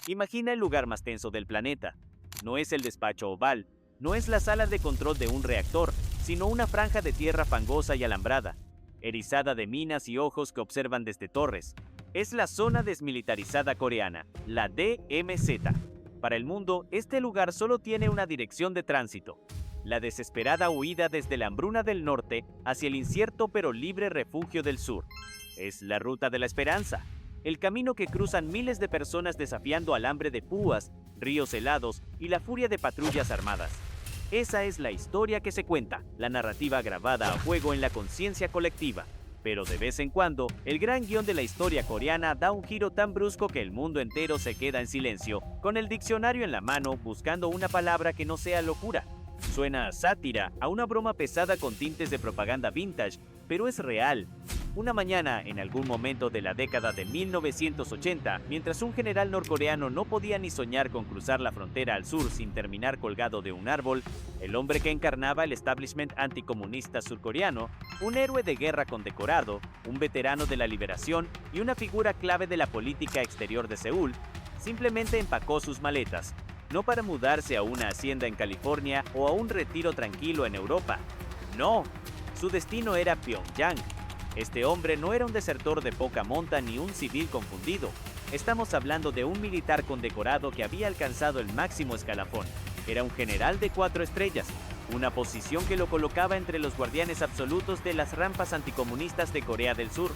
Imagina el lugar más tenso del planeta. No es el despacho oval, no es la sala de control de un reactor, sino una franja de tierra fangosa y alambrada, erizada de minas y ojos que observan desde torres. Es la zona desmilitarizada coreana, la DMZ. Para el mundo, este lugar solo tiene una dirección de tránsito: la desesperada huida desde la hambruna del norte hacia el incierto pero libre refugio del sur. Es la ruta de la esperanza, el camino que cruzan miles de personas desafiando al hambre de púas, ríos helados y la furia de patrullas armadas. Esa es la historia que se cuenta, la narrativa grabada a fuego en la conciencia colectiva. Pero de vez en cuando, el gran guión de la historia coreana da un giro tan brusco que el mundo entero se queda en silencio, con el diccionario en la mano buscando una palabra que no sea locura. Suena a sátira, a una broma pesada con tintes de propaganda vintage, pero es real. Una mañana, en algún momento de la década de 1980, mientras un general norcoreano no podía ni soñar con cruzar la frontera al sur sin terminar colgado de un árbol, el hombre que encarnaba el establishment anticomunista surcoreano, un héroe de guerra condecorado, un veterano de la liberación y una figura clave de la política exterior de Seúl, simplemente empacó sus maletas, no para mudarse a una hacienda en California o a un retiro tranquilo en Europa. No, su destino era Pyongyang. Este hombre no era un desertor de poca monta ni un civil confundido. Estamos hablando de un militar condecorado que había alcanzado el máximo escalafón. Era un general de 4 estrellas, una posición que lo colocaba entre los guardianes absolutos de las rampas anticomunistas de Corea del Sur.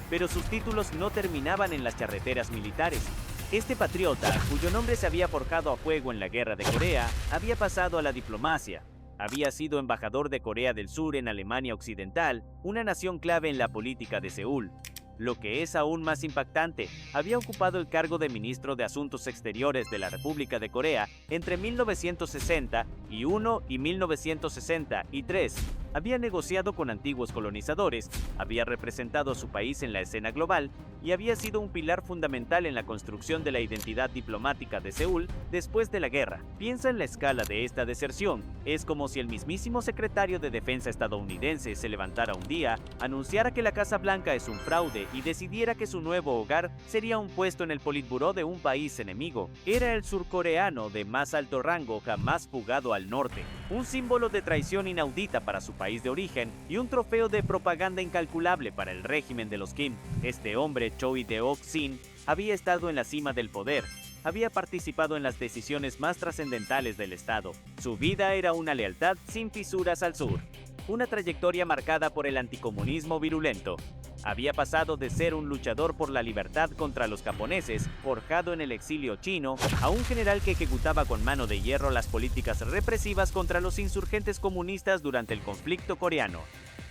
Pero sus títulos no terminaban en las charreteras militares. Este patriota, cuyo nombre se había forjado a fuego en la Guerra de Corea, había pasado a la diplomacia. Había sido embajador de Corea del Sur en Alemania Occidental, una nación clave en la política de Seúl. Lo que es aún más impactante, había ocupado el cargo de ministro de Asuntos Exteriores de la República de Corea entre 1961 y 1963. Había negociado con antiguos colonizadores, había representado a su país en la escena global y había sido un pilar fundamental en la construcción de la identidad diplomática de Seúl después de la guerra. Piensa en la escala de esta deserción. Es como si el mismísimo secretario de Defensa estadounidense se levantara un día, anunciara que la Casa Blanca es un fraude y decidiera que su nuevo hogar sería un puesto en el Politburó de un país enemigo. Era el surcoreano de más alto rango jamás fugado al norte, un símbolo de traición inaudita para su país de origen y un trofeo de propaganda incalculable para el régimen de los Kim. Este hombre, Choi Deok-sin, había estado en la cima del poder. Había participado en las decisiones más trascendentales del Estado. Su vida era una lealtad sin fisuras al sur, una trayectoria marcada por el anticomunismo virulento. Había pasado de ser un luchador por la libertad contra los japoneses, forjado en el exilio chino, a un general que ejecutaba con mano de hierro las políticas represivas contra los insurgentes comunistas durante el conflicto coreano.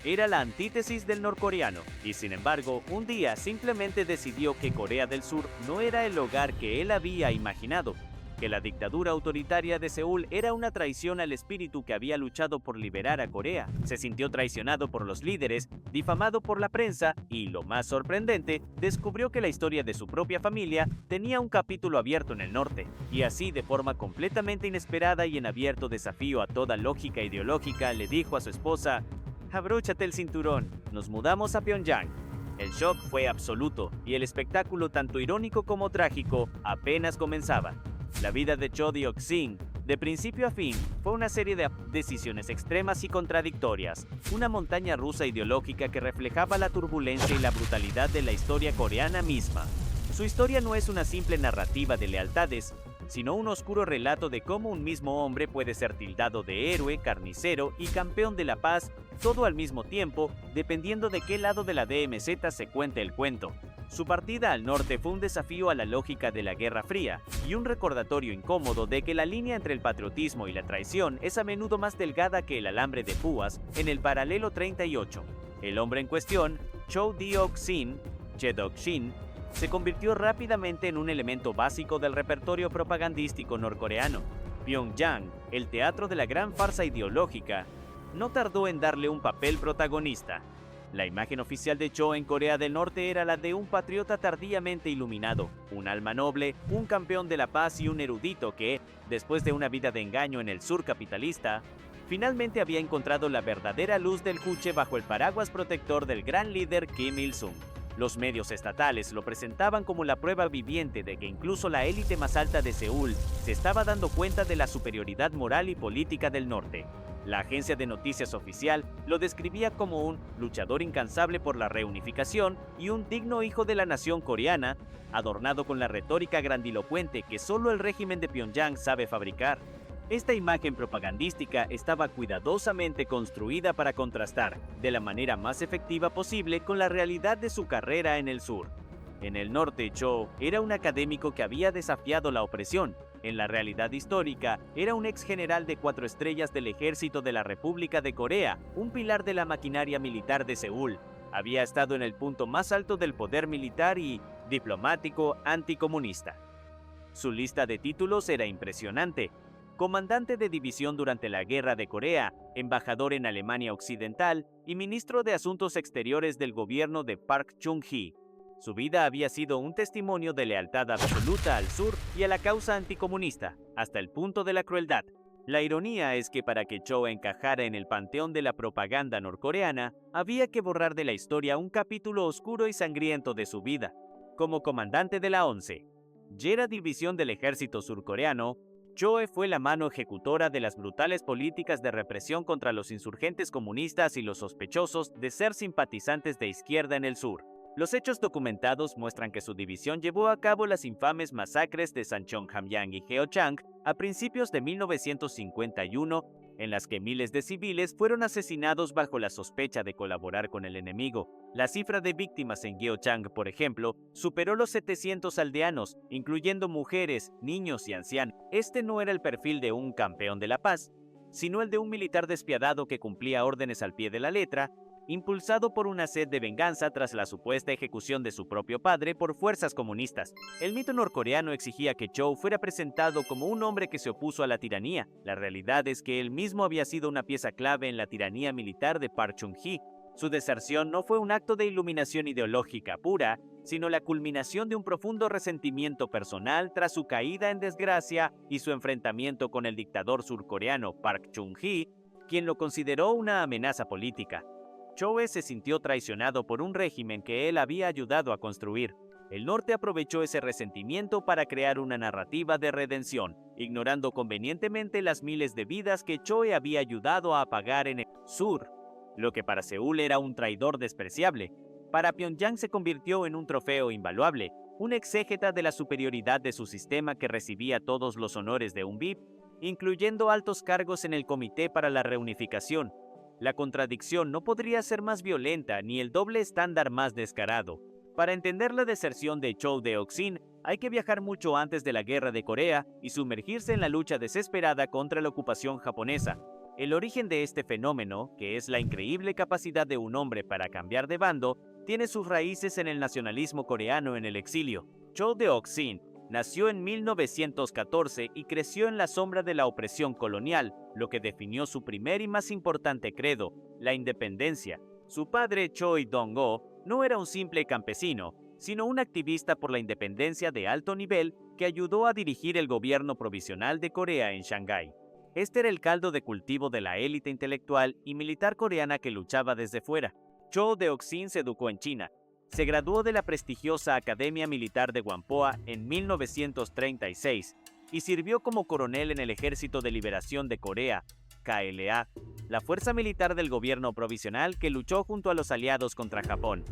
Era la antítesis del norcoreano, y sin embargo, un día simplemente decidió que Corea del Sur no era el hogar que él había imaginado, que la dictadura autoritaria de Seúl era una traición al espíritu que había luchado por liberar a Corea. Se sintió traicionado por los líderes, difamado por la prensa y, lo más sorprendente, descubrió que la historia de su propia familia tenía un capítulo abierto en el norte. Y así, de forma completamente inesperada y en abierto desafío a toda lógica ideológica, le dijo a su esposa: «Abróchate el cinturón, nos mudamos a Pyongyang». El shock fue absoluto, y el espectáculo, tanto irónico como trágico, apenas comenzaba. La vida de Choi Deok-sin, de principio a fin, fue una serie de decisiones extremas y contradictorias, una montaña rusa ideológica que reflejaba la turbulencia y la brutalidad de la historia coreana misma. Su historia no es una simple narrativa de lealtades, sino un oscuro relato de cómo un mismo hombre puede ser tildado de héroe, carnicero y campeón de la paz, todo al mismo tiempo, dependiendo de qué lado de la DMZ se cuente el cuento. Su partida al norte fue un desafío a la lógica de la Guerra Fría y un recordatorio incómodo de que la línea entre el patriotismo y la traición es a menudo más delgada que el alambre de púas en el paralelo 38. El hombre en cuestión, Choi Deok-sin, se convirtió rápidamente en un elemento básico del repertorio propagandístico norcoreano. Pyongyang, el teatro de la gran farsa ideológica, no tardó en darle un papel protagonista. La imagen oficial de Cho en Corea del Norte era la de un patriota tardíamente iluminado, un alma noble, un campeón de la paz y un erudito que, después de una vida de engaño en el sur capitalista, finalmente había encontrado la verdadera luz del Juche bajo el paraguas protector del gran líder Kim Il-sung. Los medios estatales lo presentaban como la prueba viviente de que incluso la élite más alta de Seúl se estaba dando cuenta de la superioridad moral y política del norte. La agencia de noticias oficial lo describía como un luchador incansable por la reunificación y un digno hijo de la nación coreana, adornado con la retórica grandilocuente que solo el régimen de Pyongyang sabe fabricar. Esta imagen propagandística estaba cuidadosamente construida para contrastar, de la manera más efectiva posible, con la realidad de su carrera en el sur. En el norte, Cho era un académico que había desafiado la opresión. En la realidad histórica, era un ex general de 4 estrellas del ejército de la República de Corea, un pilar de la maquinaria militar de Seúl. Había estado en el punto más alto del poder militar y diplomático anticomunista. Su lista de títulos era impresionante. Comandante de división durante la Guerra de Corea, embajador en Alemania Occidental y ministro de Asuntos Exteriores del gobierno de Park Chung-hee. Su vida había sido un testimonio de lealtad absoluta al sur y a la causa anticomunista, hasta el punto de la crueldad. La ironía es que para que Cho encajara en el panteón de la propaganda norcoreana, había que borrar de la historia un capítulo oscuro y sangriento de su vida. Como comandante de la 11, Yera División del Ejército Surcoreano, Choe fue la mano ejecutora de las brutales políticas de represión contra los insurgentes comunistas y los sospechosos de ser simpatizantes de izquierda en el sur. Los hechos documentados muestran que su división llevó a cabo las infames masacres de Sanchong-Hamgyang y Heochang a principios de 1951, en las que miles de civiles fueron asesinados bajo la sospecha de colaborar con el enemigo. La cifra de víctimas en Gyeochang, por ejemplo, superó los 700 aldeanos, incluyendo mujeres, niños y ancianos. Este no era el perfil de un campeón de la paz, sino el de un militar despiadado que cumplía órdenes al pie de la letra, impulsado por una sed de venganza tras la supuesta ejecución de su propio padre por fuerzas comunistas. El mito norcoreano exigía que Cho fuera presentado como un hombre que se opuso a la tiranía. La realidad es que él mismo había sido una pieza clave en la tiranía militar de Park Chung-hee. Su deserción no fue un acto de iluminación ideológica pura, sino la culminación de un profundo resentimiento personal tras su caída en desgracia y su enfrentamiento con el dictador surcoreano Park Chung-hee, quien lo consideró una amenaza política. Choe se sintió traicionado por un régimen que él había ayudado a construir. El norte aprovechó ese resentimiento para crear una narrativa de redención, ignorando convenientemente las miles de vidas que Choe había ayudado a apagar en el sur. Lo que para Seúl era un traidor despreciable, para Pyongyang se convirtió en un trofeo invaluable, un exégeta de la superioridad de su sistema que recibía todos los honores de un VIP, incluyendo altos cargos en el Comité para la Reunificación. La contradicción no podría ser más violenta ni el doble estándar más descarado. Para entender la deserción de Cho Deok-sin, hay que viajar mucho antes de la Guerra de Corea y sumergirse en la lucha desesperada contra la ocupación japonesa. El origen de este fenómeno, que es la increíble capacidad de un hombre para cambiar de bando, tiene sus raíces en el nacionalismo coreano en el exilio. Cho Deok-sin nació en 1914 y creció en la sombra de la opresión colonial, lo que definió su primer y más importante credo, la independencia. Su padre, Choi Dong-go, no era un simple campesino, sino un activista por la independencia de alto nivel que ayudó a dirigir el gobierno provisional de Corea en Shanghái. Este era el caldo de cultivo de la élite intelectual y militar coreana que luchaba desde fuera. Cho Deok-sin se educó en China. Se graduó de la prestigiosa Academia Militar de Whampoa en 1936 y sirvió como coronel en el Ejército de Liberación de Corea, KLA, la fuerza militar del gobierno provisional que luchó junto a los aliados contra Japón.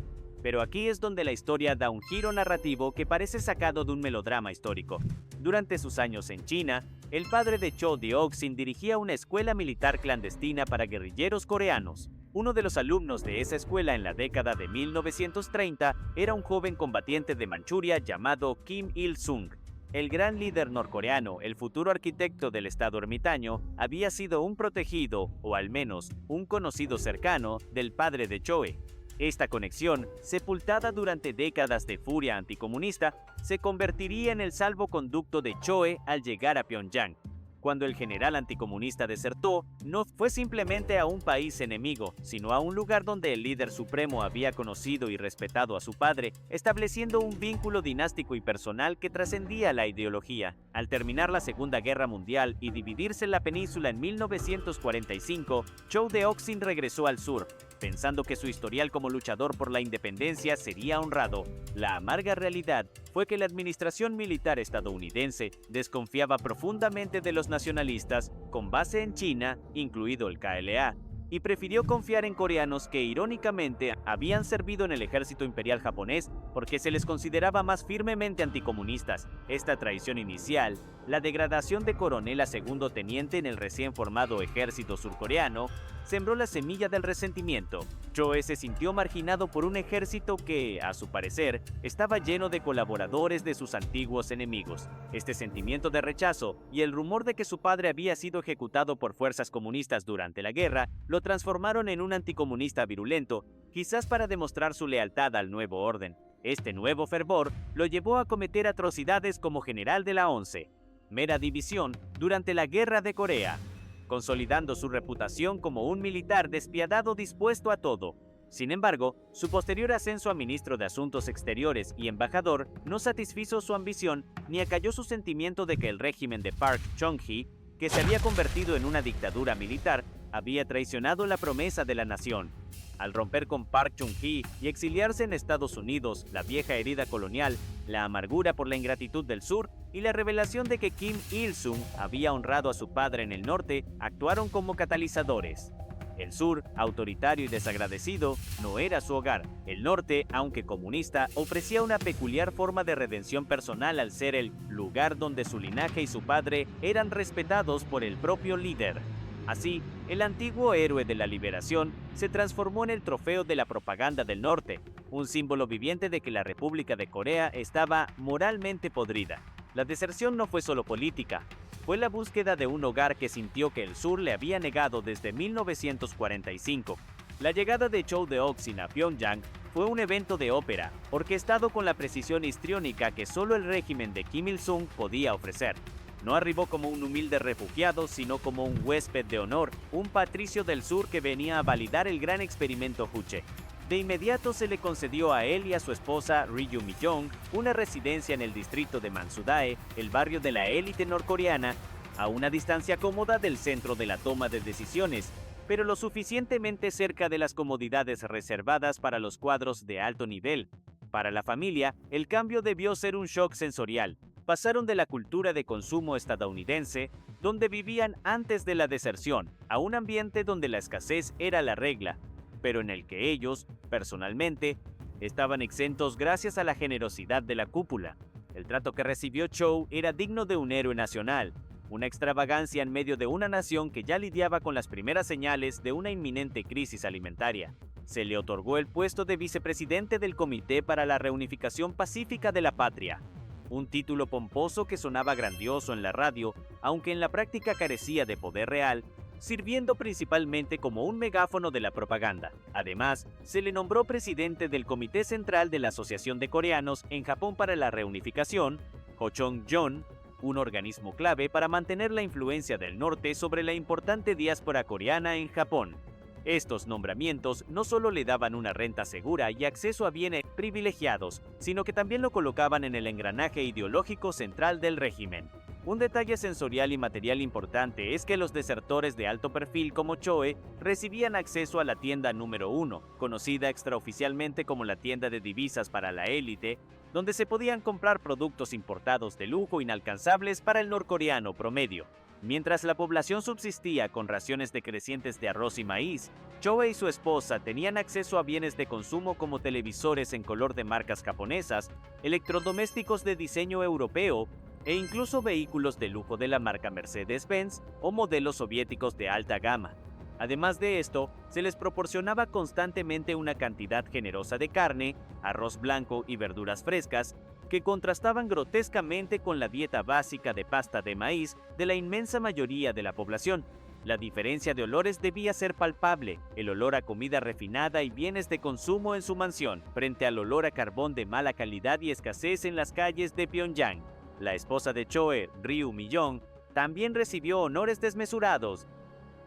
Pero aquí es donde la historia da un giro narrativo que parece sacado de un melodrama histórico. Durante sus años en China, el padre de Cho Deok-sin dirigía una escuela militar clandestina para guerrilleros coreanos. Uno de los alumnos de esa escuela en la década de 1930 era un joven combatiente de Manchuria llamado Kim Il-sung. El gran líder norcoreano, el futuro arquitecto del estado ermitaño, había sido un protegido, o al menos un conocido cercano, del padre de Choe. Esta conexión, sepultada durante décadas de furia anticomunista, se convertiría en el salvoconducto de Choe al llegar a Pyongyang. Cuando el general anticomunista desertó, no fue simplemente a un país enemigo, sino a un lugar donde el líder supremo había conocido y respetado a su padre, estableciendo un vínculo dinástico y personal que trascendía la ideología. Al terminar la Segunda Guerra Mundial y dividirse la península en 1945, Chow De-oksin regresó al sur, pensando que su historial como luchador por la independencia sería honrado. La amarga realidad fue que la administración militar estadounidense desconfiaba profundamente de los nacionalistas, con base en China, incluido el KLA, y prefirió confiar en coreanos que irónicamente habían servido en el ejército imperial japonés porque se les consideraba más firmemente anticomunistas. Esta traición inicial, la degradación de coronel a segundo teniente en el recién formado ejército surcoreano, sembró la semilla del resentimiento. Choe se sintió marginado por un ejército que, a su parecer, estaba lleno de colaboradores de sus antiguos enemigos. Este sentimiento de rechazo y el rumor de que su padre había sido ejecutado por fuerzas comunistas durante la guerra lo transformaron en un anticomunista virulento, quizás para demostrar su lealtad al nuevo orden. Este nuevo fervor lo llevó a cometer atrocidades como general de la 11, mera división, durante la Guerra de Corea, consolidando su reputación como un militar despiadado dispuesto a todo. Sin embargo, su posterior ascenso a ministro de Asuntos Exteriores y embajador no satisfizo su ambición ni acalló su sentimiento de que el régimen de Park Chung-hee, que se había convertido en una dictadura militar, había traicionado la promesa de la nación. Al romper con Park Chung-hee y exiliarse en Estados Unidos, la vieja herida colonial, la amargura por la ingratitud del sur y la revelación de que Kim Il-sung había honrado a su padre en el norte actuaron como catalizadores. El sur, autoritario y desagradecido, no era su hogar. El norte, aunque comunista, ofrecía una peculiar forma de redención personal al ser el lugar donde su linaje y su padre eran respetados por el propio líder. Así, el antiguo héroe de la liberación se transformó en el trofeo de la propaganda del norte, un símbolo viviente de que la República de Corea estaba moralmente podrida. La deserción no fue solo política, fue la búsqueda de un hogar que sintió que el sur le había negado desde 1945. La llegada de Chow De-oksin a Pyongyang fue un evento de ópera, orquestado con la precisión histriónica que solo el régimen de Kim Il-sung podía ofrecer. No arribó como un humilde refugiado, sino como un huésped de honor, un patricio del sur que venía a validar el gran experimento Juche. De inmediato se le concedió a él y a su esposa Ryu Mi-jong una residencia en el distrito de Mansudae, el barrio de la élite norcoreana, a una distancia cómoda del centro de la toma de decisiones, pero lo suficientemente cerca de las comodidades reservadas para los cuadros de alto nivel. Para la familia, el cambio debió ser un shock sensorial. Pasaron de la cultura de consumo estadounidense, donde vivían antes de la deserción, a un ambiente donde la escasez era la regla, pero en el que ellos, personalmente, estaban exentos gracias a la generosidad de la cúpula. El trato que recibió Chow era digno de un héroe nacional, una extravagancia en medio de una nación que ya lidiaba con las primeras señales de una inminente crisis alimentaria. Se le otorgó el puesto de vicepresidente del Comité para la Reunificación Pacífica de la Patria, un título pomposo que sonaba grandioso en la radio, aunque en la práctica carecía de poder real, sirviendo principalmente como un megáfono de la propaganda. Además, se le nombró presidente del Comité Central de la Asociación de Coreanos en Japón para la Reunificación, Gochong-jeon, un organismo clave para mantener la influencia del norte sobre la importante diáspora coreana en Japón. Estos nombramientos no solo le daban una renta segura y acceso a bienes privilegiados, sino que también lo colocaban en el engranaje ideológico central del régimen. Un detalle sensorial y material importante es que los desertores de alto perfil como Choe recibían acceso a la tienda número 1, conocida extraoficialmente como la tienda de divisas para la élite, donde se podían comprar productos importados de lujo inalcanzables para el norcoreano promedio. Mientras la población subsistía con raciones decrecientes de arroz y maíz, Choe y su esposa tenían acceso a bienes de consumo como televisores en color de marcas japonesas, electrodomésticos de diseño europeo e incluso vehículos de lujo de la marca Mercedes-Benz o modelos soviéticos de alta gama. Además de esto, se les proporcionaba constantemente una cantidad generosa de carne, arroz blanco y verduras frescas, que contrastaban grotescamente con la dieta básica de pasta de maíz de la inmensa mayoría de la población. La diferencia de olores debía ser palpable, el olor a comida refinada y bienes de consumo en su mansión, frente al olor a carbón de mala calidad y escasez en las calles de Pyongyang. La esposa de Choe, Ryu Mi-jong, también recibió honores desmesurados.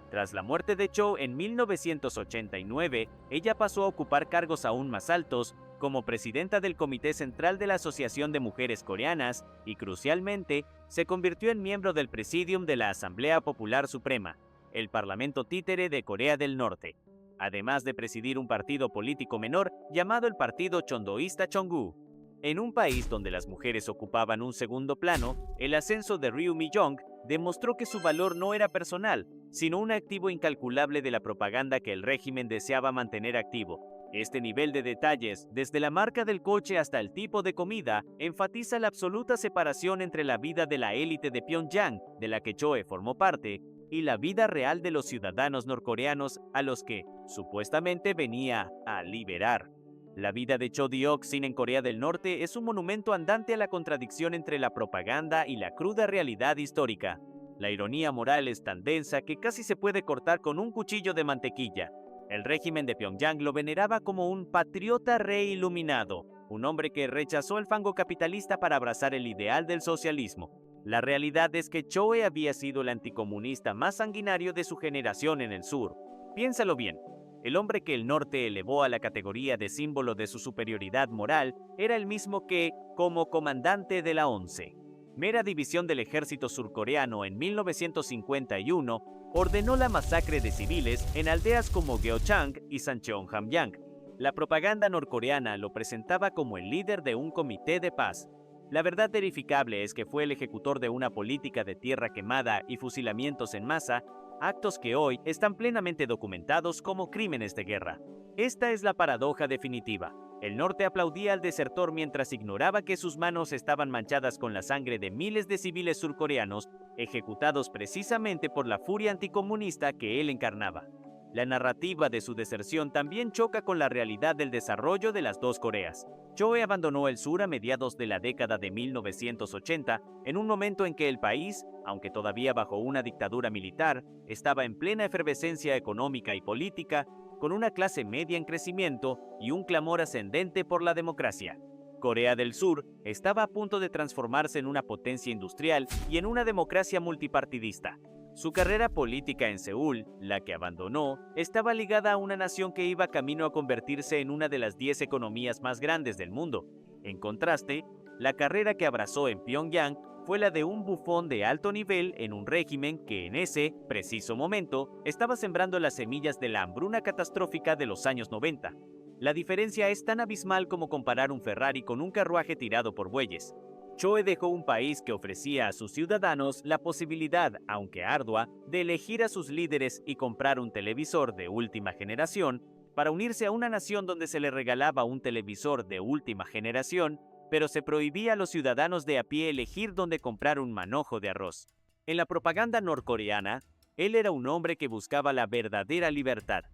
Tras la muerte de Choe en 1989, ella pasó a ocupar cargos aún más altos, como presidenta del Comité Central de la Asociación de Mujeres Coreanas y, crucialmente, se convirtió en miembro del Presidium de la Asamblea Popular Suprema, el Parlamento títere de Corea del Norte, además de presidir un partido político menor llamado el Partido Chondoísta Chongu. En un país donde las mujeres ocupaban un segundo plano, el ascenso de Ryu Mi-jong demostró que su valor no era personal, sino un activo incalculable de la propaganda que el régimen deseaba mantener activo. Este nivel de detalles, desde la marca del coche hasta el tipo de comida, enfatiza la absoluta separación entre la vida de la élite de Pyongyang, de la que Choe formó parte, y la vida real de los ciudadanos norcoreanos a los que, supuestamente, venía a liberar. La vida de Cho Deok-sin en Corea del Norte es un monumento andante a la contradicción entre la propaganda y la cruda realidad histórica. La ironía moral es tan densa que casi se puede cortar con un cuchillo de mantequilla. El régimen de Pyongyang lo veneraba como un patriota reiluminado, un hombre que rechazó el fango capitalista para abrazar el ideal del socialismo. La realidad es que Choe había sido el anticomunista más sanguinario de su generación en el sur. Piénsalo bien. El hombre que el norte elevó a la categoría de símbolo de su superioridad moral era el mismo que, como comandante de la 11, mera división del ejército surcoreano en 1951, ordenó la masacre de civiles en aldeas como Gyeochang y Sancheonhamgyang. La propaganda norcoreana lo presentaba como el líder de un comité de paz. La verdad verificable es que fue el ejecutor de una política de tierra quemada y fusilamientos en masa, actos que hoy están plenamente documentados como crímenes de guerra. Esta es la paradoja definitiva. El norte aplaudía al desertor mientras ignoraba que sus manos estaban manchadas con la sangre de miles de civiles surcoreanos, ejecutados precisamente por la furia anticomunista que él encarnaba. La narrativa de su deserción también choca con la realidad del desarrollo de las dos Coreas. Choe abandonó el sur a mediados de la década de 1980, en un momento en que el país, aunque todavía bajo una dictadura militar, estaba en plena efervescencia económica y política, con una clase media en crecimiento y un clamor ascendente por la democracia. Corea del Sur estaba a punto de transformarse en una potencia industrial y en una democracia multipartidista. Su carrera política en Seúl, la que abandonó, estaba ligada a una nación que iba camino a convertirse en una de las 10 economías más grandes del mundo. En contraste, la carrera que abrazó en Pyongyang fue la de un bufón de alto nivel en un régimen que en ese preciso momento estaba sembrando las semillas de la hambruna catastrófica de los años 90. La diferencia es tan abismal como comparar un Ferrari con un carruaje tirado por bueyes. Choe dejó un país que ofrecía a sus ciudadanos la posibilidad, aunque ardua, de elegir a sus líderes y comprar un televisor de última generación, para unirse a una nación donde se le regalaba un televisor de última generación, pero se prohibía a los ciudadanos de a pie elegir dónde comprar un manojo de arroz. En la propaganda norcoreana, él era un hombre que buscaba la verdadera libertad.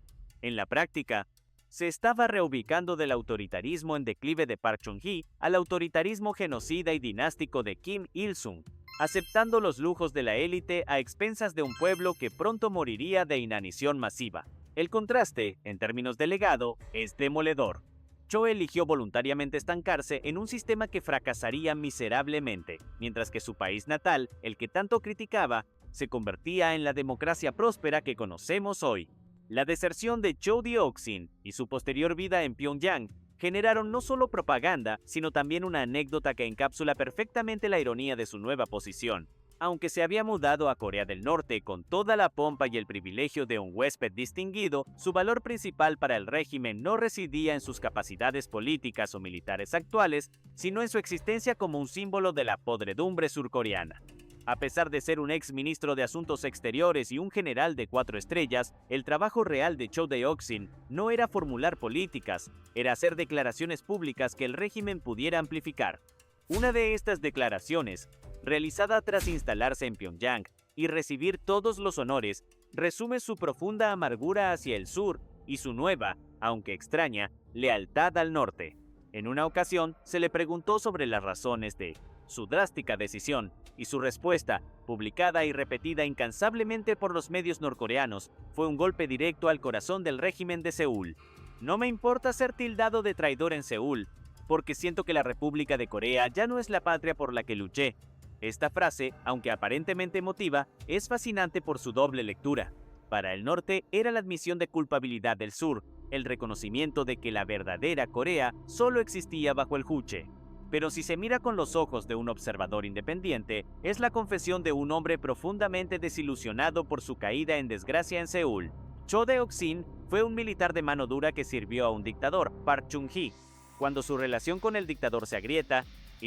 En la práctica, se estaba reubicando del autoritarismo en declive de Park Chung-hee al autoritarismo genocida y dinástico de Kim Il-sung, aceptando los lujos de la élite a expensas de un pueblo que pronto moriría de inanición masiva. El contraste, en términos de legado, es demoledor. Choe eligió voluntariamente estancarse en un sistema que fracasaría miserablemente, mientras que su país natal, el que tanto criticaba, se convertía en la democracia próspera que conocemos hoy. La deserción de Cho Deok-sin y su posterior vida en Pyongyang generaron no solo propaganda, sino también una anécdota que encapsula perfectamente la ironía de su nueva posición. Aunque se había mudado a Corea del Norte con toda la pompa y el privilegio de un huésped distinguido, su valor principal para el régimen no residía en sus capacidades políticas o militares actuales, sino en su existencia como un símbolo de la podredumbre surcoreana. A pesar de ser un ex ministro de Asuntos Exteriores y un general de 4 estrellas, el trabajo real de Cho Deok-sin no era formular políticas, era hacer declaraciones públicas que el régimen pudiera amplificar. Una de estas declaraciones, realizada tras instalarse en Pyongyang y recibir todos los honores, resume su profunda amargura hacia el sur y su nueva, aunque extraña, lealtad al norte. En una ocasión, se le preguntó sobre las razones de su drástica decisión, y su respuesta, publicada y repetida incansablemente por los medios norcoreanos, fue un golpe directo al corazón del régimen de Seúl. No me importa ser tildado de traidor en Seúl, porque siento que la República de Corea ya no es la patria por la que luché. Esta frase, aunque aparentemente emotiva, es fascinante por su doble lectura. Para el norte era la admisión de culpabilidad del sur, el reconocimiento de que la verdadera Corea solo existía bajo el Juche. Pero si se mira con los ojos de un observador independiente, es la confesión de un hombre profundamente desilusionado por su caída en desgracia en Seúl. Cho Deok-sin fue un militar de mano dura que sirvió a un dictador, Park Chung-hee. Cuando su relación con el dictador se agrieta,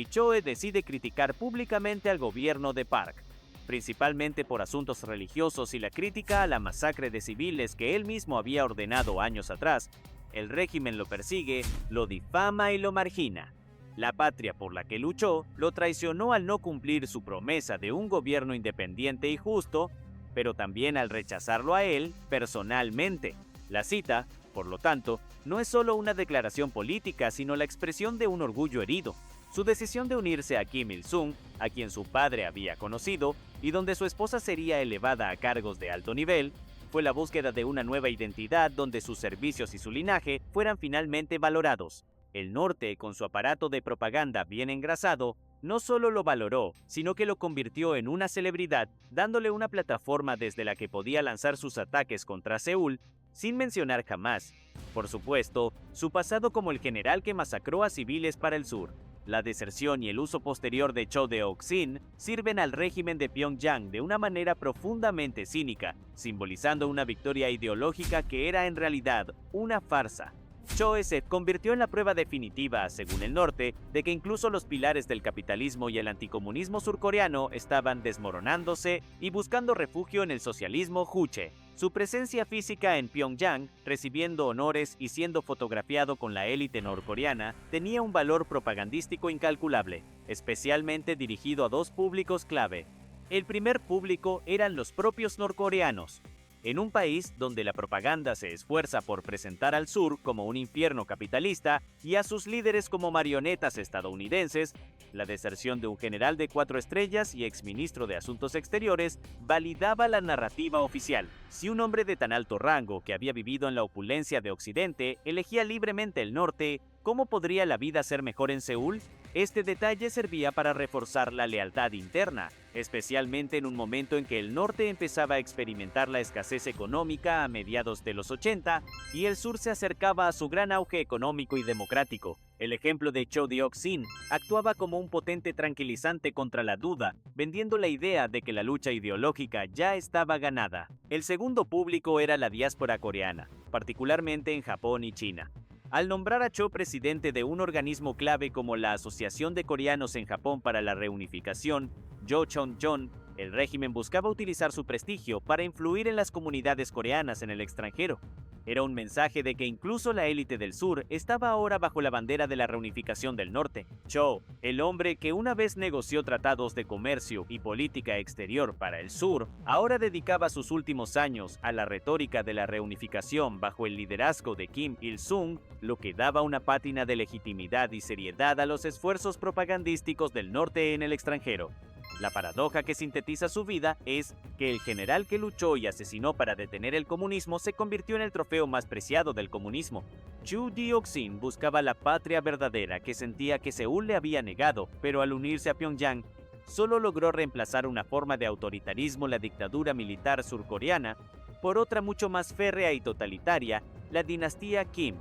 Choe decide criticar públicamente al gobierno de Park, principalmente por asuntos religiosos y la crítica a la masacre de civiles que él mismo había ordenado años atrás. El régimen lo persigue, lo difama y lo margina. La patria por la que luchó lo traicionó al no cumplir su promesa de un gobierno independiente y justo, pero también al rechazarlo a él personalmente. La cita, por lo tanto, no es solo una declaración política, sino la expresión de un orgullo herido. Su decisión de unirse a Kim Il-sung, a quien su padre había conocido, y donde su esposa sería elevada a cargos de alto nivel, fue la búsqueda de una nueva identidad donde sus servicios y su linaje fueran finalmente valorados. El norte, con su aparato de propaganda bien engrasado, no solo lo valoró, sino que lo convirtió en una celebridad, dándole una plataforma desde la que podía lanzar sus ataques contra Seúl, sin mencionar jamás, por supuesto, su pasado como el general que masacró a civiles para el sur. La deserción y el uso posterior de Cho Deok-sin sirven al régimen de Pyongyang de una manera profundamente cínica, simbolizando una victoria ideológica que era en realidad una farsa. Choe se convirtió en la prueba definitiva, según el norte, de que incluso los pilares del capitalismo y el anticomunismo surcoreano estaban desmoronándose y buscando refugio en el socialismo Juche. Su presencia física en Pyongyang, recibiendo honores y siendo fotografiado con la élite norcoreana, tenía un valor propagandístico incalculable, especialmente dirigido a dos públicos clave. El primer público eran los propios norcoreanos. En un país donde la propaganda se esfuerza por presentar al sur como un infierno capitalista y a sus líderes como marionetas estadounidenses, la deserción de un general de 4 estrellas y exministro de Asuntos Exteriores validaba la narrativa oficial. Si un hombre de tan alto rango que había vivido en la opulencia de Occidente elegía libremente el norte, ¿cómo podría la vida ser mejor en Seúl? Este detalle servía para reforzar la lealtad interna, especialmente en un momento en que el norte empezaba a experimentar la escasez económica a mediados de los 80 y el sur se acercaba a su gran auge económico y democrático. El ejemplo de Cho Deok-sin actuaba como un potente tranquilizante contra la duda, vendiendo la idea de que la lucha ideológica ya estaba ganada. El segundo público era la diáspora coreana, particularmente en Japón y China. Al nombrar a Cho presidente de un organismo clave como la Asociación de Coreanos en Japón para la Reunificación, Jocheon-jon, el régimen buscaba utilizar su prestigio para influir en las comunidades coreanas en el extranjero. Era un mensaje de que incluso la élite del sur estaba ahora bajo la bandera de la reunificación del norte. Cho, el hombre que una vez negoció tratados de comercio y política exterior para el sur, ahora dedicaba sus últimos años a la retórica de la reunificación bajo el liderazgo de Kim Il-sung, lo que daba una pátina de legitimidad y seriedad a los esfuerzos propagandísticos del norte en el extranjero. La paradoja que sintetiza su vida es que el general que luchó y asesinó para detener el comunismo se convirtió en el trofeo más preciado del comunismo. Cho Deok-sin buscaba la patria verdadera que sentía que Seúl le había negado, pero al unirse a Pyongyang, solo logró reemplazar una forma de autoritarismo, la dictadura militar surcoreana, por otra mucho más férrea y totalitaria, la dinastía Kim.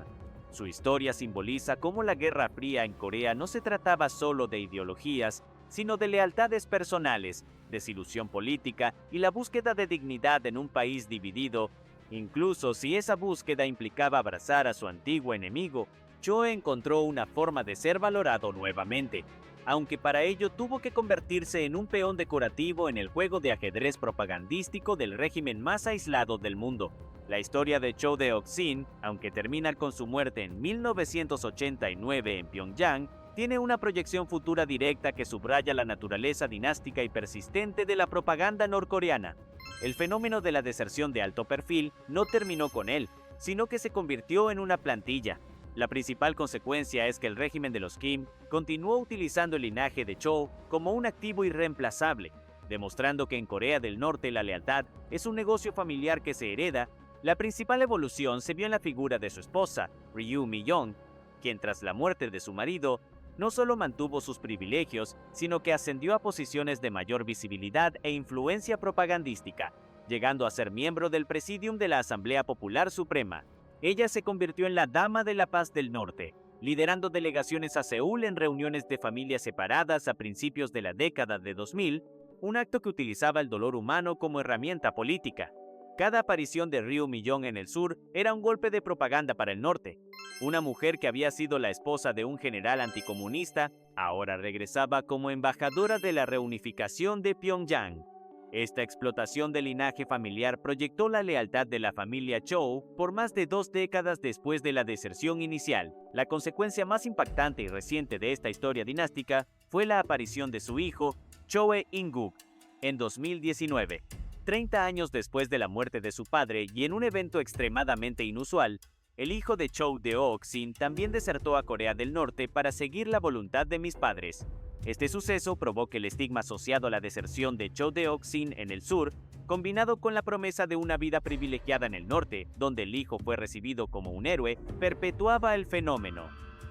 Su historia simboliza cómo la Guerra Fría en Corea no se trataba solo de ideologías, sino de lealtades personales, desilusión política y la búsqueda de dignidad en un país dividido. Incluso si esa búsqueda implicaba abrazar a su antiguo enemigo, Cho encontró una forma de ser valorado nuevamente, aunque para ello tuvo que convertirse en un peón decorativo en el juego de ajedrez propagandístico del régimen más aislado del mundo. La historia de Cho Deok-sin, aunque termina con su muerte en 1989 en Pyongyang, tiene una proyección futura directa que subraya la naturaleza dinástica y persistente de la propaganda norcoreana. El fenómeno de la deserción de alto perfil no terminó con él, sino que se convirtió en una plantilla. La principal consecuencia es que el régimen de los Kim continuó utilizando el linaje de Cho como un activo irreemplazable, demostrando que en Corea del Norte la lealtad es un negocio familiar que se hereda. La principal evolución se vio en la figura de su esposa, Ryu Mi-young, quien tras la muerte de su marido, no solo mantuvo sus privilegios, sino que ascendió a posiciones de mayor visibilidad e influencia propagandística, llegando a ser miembro del Presidium de la Asamblea Popular Suprema. Ella se convirtió en la Dama de la Paz del Norte, liderando delegaciones a Seúl en reuniones de familias separadas a principios de la década de 2000, un acto que utilizaba el dolor humano como herramienta política. Cada aparición de Ryu Mi-jong en el sur era un golpe de propaganda para el norte. Una mujer que había sido la esposa de un general anticomunista, ahora regresaba como embajadora de la reunificación de Pyongyang. Esta explotación del linaje familiar proyectó la lealtad de la familia Cho por más de 2 décadas después de la deserción inicial. La consecuencia más impactante y reciente de esta historia dinástica fue la aparición de su hijo, Choe In-guk, en 2019. 30 años después de la muerte de su padre y en un evento extremadamente inusual, el hijo de Cho Deok-sin también desertó a Corea del Norte para seguir la voluntad de mis padres. Este suceso probó que el estigma asociado a la deserción de Cho Deok-sin en el sur, combinado con la promesa de una vida privilegiada en el norte, donde el hijo fue recibido como un héroe, perpetuaba el fenómeno.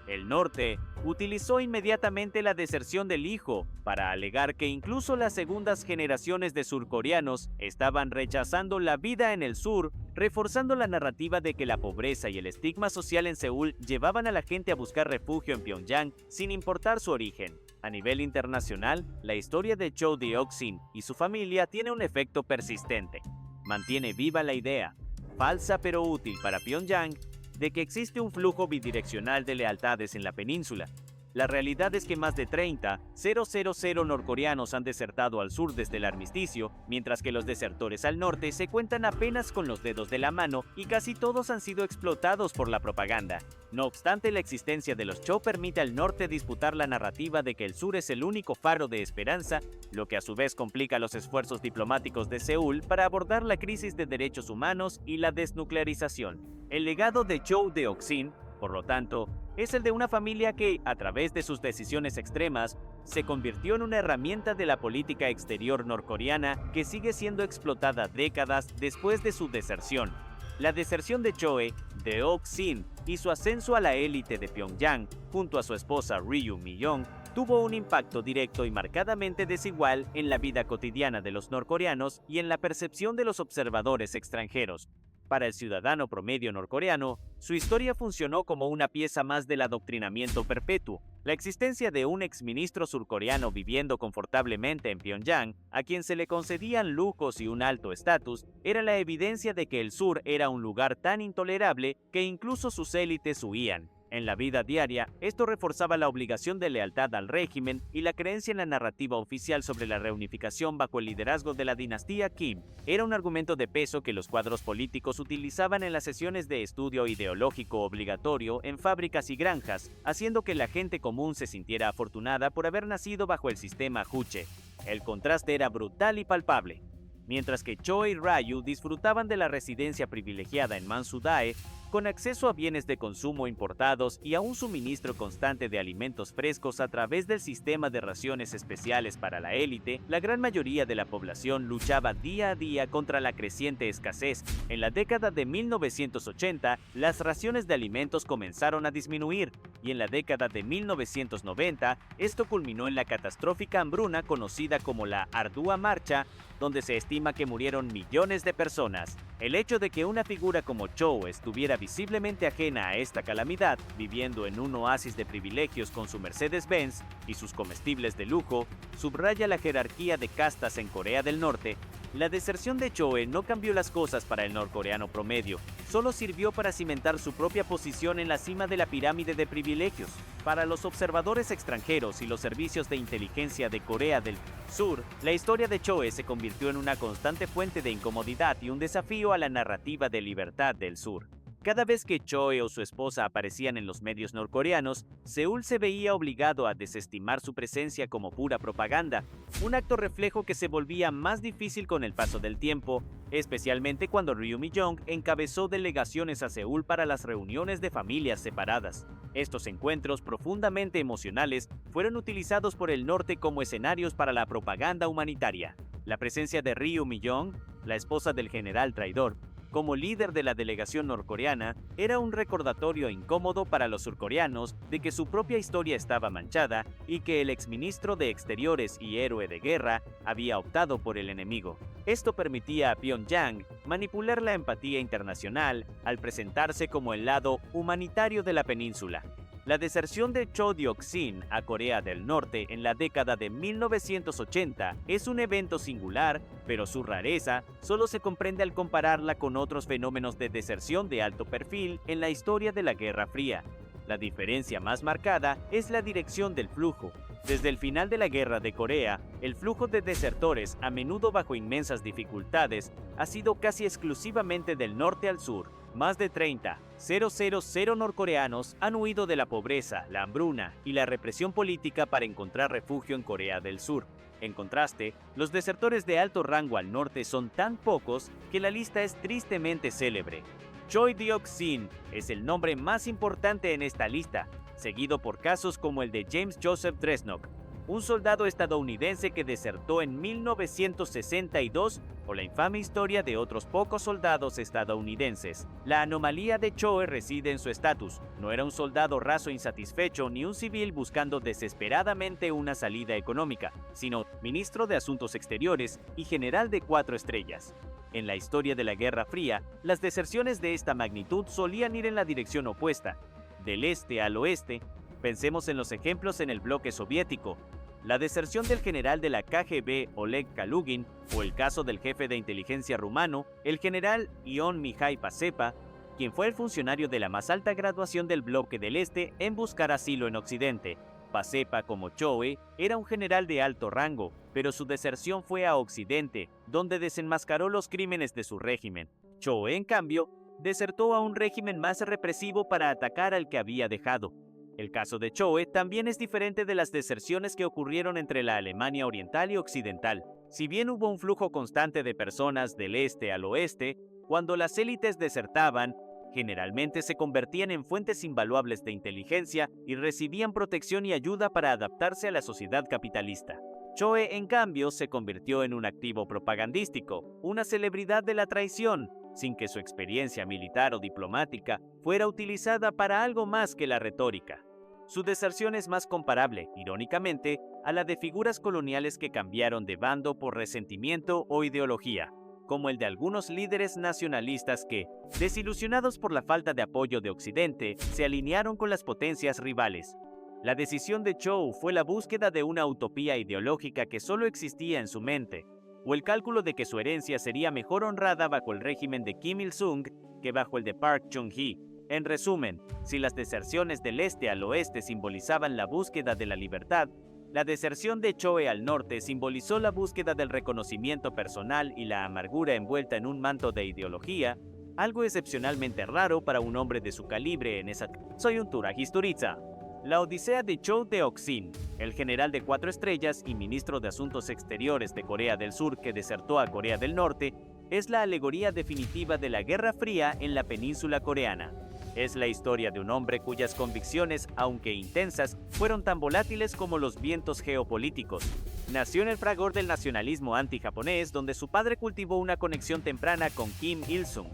El norte utilizó inmediatamente la deserción del hijo para alegar que incluso las segundas generaciones de surcoreanos estaban rechazando la vida en el sur, reforzando la narrativa de que la pobreza y el estigma social en Seúl llevaban a la gente a buscar refugio en Pyongyang sin importar su origen. A nivel internacional, la historia de Cho Deok-sin y su familia tiene un efecto persistente. Mantiene viva la idea, falsa pero útil para Pyongyang, de que existe un flujo bidireccional de lealtades en la península. La realidad es que más de 30,000 norcoreanos han desertado al sur desde el armisticio, mientras que los desertores al norte se cuentan apenas con los dedos de la mano y casi todos han sido explotados por la propaganda. No obstante, la existencia de los Cho permite al norte disputar la narrativa de que el sur es el único faro de esperanza, lo que a su vez complica los esfuerzos diplomáticos de Seúl para abordar la crisis de derechos humanos y la desnuclearización. El legado de Cho Deok-sin, por lo tanto, es el de una familia que, a través de sus decisiones extremas, se convirtió en una herramienta de la política exterior norcoreana que sigue siendo explotada décadas después de su deserción. La deserción de Choe Deok-sin y su ascenso a la élite de Pyongyang, junto a su esposa Ryu Mi-jong, tuvo un impacto directo y marcadamente desigual en la vida cotidiana de los norcoreanos y en la percepción de los observadores extranjeros. Para el ciudadano promedio norcoreano, su historia funcionó como una pieza más del adoctrinamiento perpetuo. La existencia de un exministro surcoreano viviendo confortablemente en Pyongyang, a quien se le concedían lujos y un alto estatus, era la evidencia de que el sur era un lugar tan intolerable que incluso sus élites huían. En la vida diaria, esto reforzaba la obligación de lealtad al régimen y la creencia en la narrativa oficial sobre la reunificación bajo el liderazgo de la dinastía Kim. Era un argumento de peso que los cuadros políticos utilizaban en las sesiones de estudio ideológico obligatorio en fábricas y granjas, haciendo que la gente común se sintiera afortunada por haber nacido bajo el sistema Juche. El contraste era brutal y palpable. Mientras que Cho y Ryu disfrutaban de la residencia privilegiada en Mansudae, con acceso a bienes de consumo importados y a un suministro constante de alimentos frescos a través del sistema de raciones especiales para la élite, la gran mayoría de la población luchaba día a día contra la creciente escasez. En la década de 1980, las raciones de alimentos comenzaron a disminuir, y en la década de 1990, esto culminó en la catastrófica hambruna conocida como la Ardua Marcha, donde se estima que murieron millones de personas. El hecho de que una figura como Cho estuviera visiblemente ajena a esta calamidad, viviendo en un oasis de privilegios con su Mercedes-Benz y sus comestibles de lujo, subraya la jerarquía de castas en Corea del Norte. La deserción de Choe no cambió las cosas para el norcoreano promedio, solo sirvió para cimentar su propia posición en la cima de la pirámide de privilegios. Para los observadores extranjeros y los servicios de inteligencia de Corea del Sur, la historia de Choe se convirtió en una constante fuente de incomodidad y un desafío a la narrativa de libertad del sur. Cada vez que Choe o su esposa aparecían en los medios norcoreanos, Seúl se veía obligado a desestimar su presencia como pura propaganda, un acto reflejo que se volvía más difícil con el paso del tiempo, especialmente cuando Ryu Mi-jong encabezó delegaciones a Seúl para las reuniones de familias separadas. Estos encuentros profundamente emocionales fueron utilizados por el norte como escenarios para la propaganda humanitaria. La presencia de Ryu Mi-jong, la esposa del general traidor, como líder de la delegación norcoreana, era un recordatorio incómodo para los surcoreanos de que su propia historia estaba manchada y que el exministro de Exteriores y héroe de guerra había optado por el enemigo. Esto permitía a Pyongyang manipular la empatía internacional al presentarse como el lado humanitario de la península. La deserción de Cho Deok-sin a Corea del Norte en la década de 1980 es un evento singular, pero su rareza solo se comprende al compararla con otros fenómenos de deserción de alto perfil en la historia de la Guerra Fría. La diferencia más marcada es la dirección del flujo. Desde el final de la Guerra de Corea, el flujo de desertores, a menudo bajo inmensas dificultades, ha sido casi exclusivamente del norte al sur. Más de 30,000 norcoreanos han huido de la pobreza, la hambruna y la represión política para encontrar refugio en Corea del Sur. En contraste, los desertores de alto rango al norte son tan pocos que la lista es tristemente célebre. Choi Deok-sin es el nombre más importante en esta lista, seguido por casos como el de James Joseph Dresnok, un soldado estadounidense que desertó en 1962, o la infame historia de otros pocos soldados estadounidenses. La anomalía de Choe reside en su estatus. No era un soldado raso insatisfecho ni un civil buscando desesperadamente una salida económica, sino ministro de Asuntos Exteriores y general de 4 estrellas. En la historia de la Guerra Fría, las deserciones de esta magnitud solían ir en la dirección opuesta, del este al oeste. Pensemos en los ejemplos en el bloque soviético, la deserción del general de la KGB Oleg Kalugin, o el caso del jefe de inteligencia rumano, el general Ion Mihai Pacepa, quien fue el funcionario de la más alta graduación del bloque del este en buscar asilo en Occidente. Pacepa, como Choe, era un general de alto rango, pero su deserción fue a Occidente, donde desenmascaró los crímenes de su régimen. Choe, en cambio, desertó a un régimen más represivo para atacar al que había dejado. El caso de Choe también es diferente de las deserciones que ocurrieron entre la Alemania oriental y occidental. Si bien hubo un flujo constante de personas del este al oeste, cuando las élites desertaban, generalmente se convertían en fuentes invaluables de inteligencia y recibían protección y ayuda para adaptarse a la sociedad capitalista. Choe, en cambio, se convirtió en un activo propagandístico, una celebridad de la traición, sin que su experiencia militar o diplomática fuera utilizada para algo más que la retórica. Su deserción es más comparable, irónicamente, a la de figuras coloniales que cambiaron de bando por resentimiento o ideología, como el de algunos líderes nacionalistas que, desilusionados por la falta de apoyo de Occidente, se alinearon con las potencias rivales. La decisión de Choe fue la búsqueda de una utopía ideológica que solo existía en su mente, o el cálculo de que su herencia sería mejor honrada bajo el régimen de Kim Il-sung que bajo el de Park Chung-hee. En resumen, si las deserciones del este al oeste simbolizaban la búsqueda de la libertad, la deserción de Choe al norte simbolizó la búsqueda del reconocimiento personal y la amargura envuelta en un manto de ideología, algo excepcionalmente raro para un hombre de su calibre en esa... Soy un Turaj Turiza. La odisea de Cho Deok-sin, el general de 4 estrellas y ministro de Asuntos Exteriores de Corea del Sur que desertó a Corea del Norte, es la alegoría definitiva de la Guerra Fría en la península coreana. Es la historia de un hombre cuyas convicciones, aunque intensas, fueron tan volátiles como los vientos geopolíticos. Nació en el fragor del nacionalismo anti-japonés, donde su padre cultivó una conexión temprana con Kim Il-sung.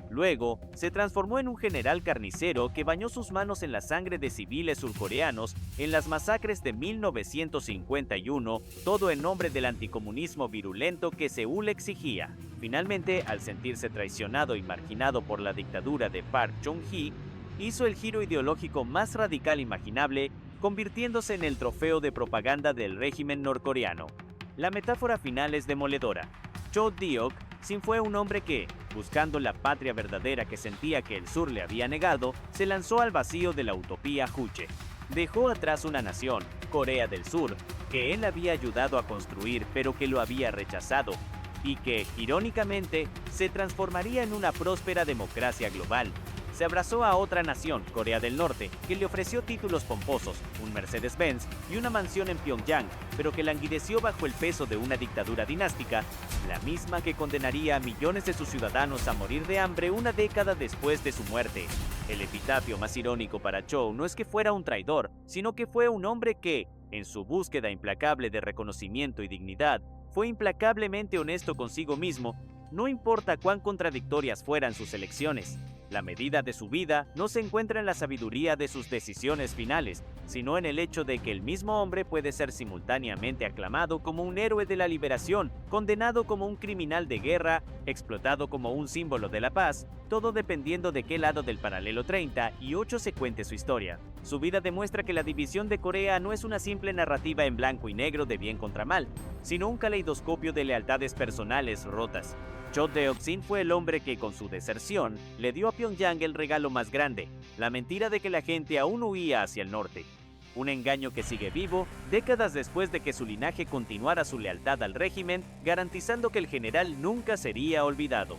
Luego, se transformó en un general carnicero que bañó sus manos en la sangre de civiles surcoreanos en las masacres de 1951, todo en nombre del anticomunismo virulento que Seúl exigía. Finalmente, al sentirse traicionado y marginado por la dictadura de Park Chung-hee, hizo el giro ideológico más radical imaginable, convirtiéndose en el trofeo de propaganda del régimen norcoreano. La metáfora final es demoledora. Cho Deok-sin fue un hombre que, buscando la patria verdadera que sentía que el sur le había negado, se lanzó al vacío de la utopía Juche. Dejó atrás una nación, Corea del Sur, que él había ayudado a construir pero que lo había rechazado, y que, irónicamente, se transformaría en una próspera democracia global. Se abrazó a otra nación, Corea del Norte, que le ofreció títulos pomposos, un Mercedes-Benz y una mansión en Pyongyang, pero que languideció bajo el peso de una dictadura dinástica, la misma que condenaría a millones de sus ciudadanos a morir de hambre una década después de su muerte. El epitafio más irónico para Cho no es que fuera un traidor, sino que fue un hombre que, en su búsqueda implacable de reconocimiento y dignidad, fue implacablemente honesto consigo mismo, no importa cuán contradictorias fueran sus elecciones. La medida de su vida no se encuentra en la sabiduría de sus decisiones finales, sino en el hecho de que el mismo hombre puede ser simultáneamente aclamado como un héroe de la liberación, condenado como un criminal de guerra, explotado como un símbolo de la paz, todo dependiendo de qué lado del paralelo 38 se cuente su historia. Su vida demuestra que la división de Corea no es una simple narrativa en blanco y negro de bien contra mal, sino un caleidoscopio de lealtades personales rotas. Cho Deok-sin fue el hombre que, con su deserción, le dio a Pyongyang el regalo más grande, la mentira de que la gente aún huía hacia el norte. Un engaño que sigue vivo décadas después de que su linaje continuara su lealtad al régimen, garantizando que el general nunca sería olvidado.